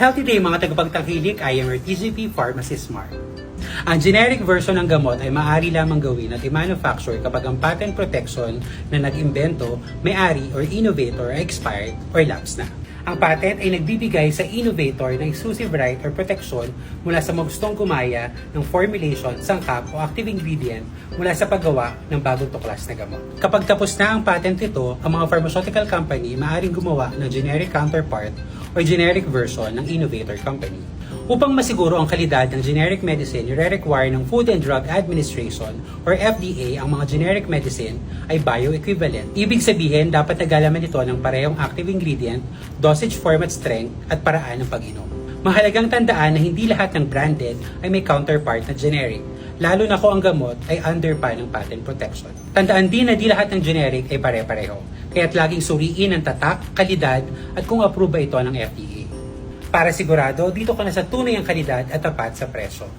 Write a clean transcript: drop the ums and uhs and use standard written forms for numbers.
Healthy day mga tagapagtangkilik, I am your TGP Pharmacy Smart. Ang generic version ng gamot ay maaari lamang gawin at i-manufacture kapag ang patent protection na nag-imbento, may-ari or innovator ay expired or lapsed na. Ang patent ay nagbibigay sa innovator ng exclusive right or protection mula sa magustong gumaya ng formulation, sangkap o active ingredient mula sa paggawa ng bagong tuklas na gamot. Kapag tapos na ang patent nito, ang mga pharmaceutical company maaaring gumawa ng generic counterpart or generic version ng innovator company. Upang masiguro ang kalidad ng generic medicine, nire-require ng Food and Drug Administration or FDA ang mga generic medicine ay bioequivalent. Ibig sabihin, dapat naglalaman ito ng parehong active ingredient, dosage format strength at paraan ng pag-inom. Mahalagang tandaan na hindi lahat ng branded ay may counterpart na generic, lalo na kung ang gamot ay under pa ng patent protection. Tandaan din na di lahat ng generic ay pare-pareho, kaya't laging suriin ang tatak, kalidad at kung approve ba ito ng FDA. Para sigurado, dito ka na sa tunay ang kalidad at tapat sa presyo.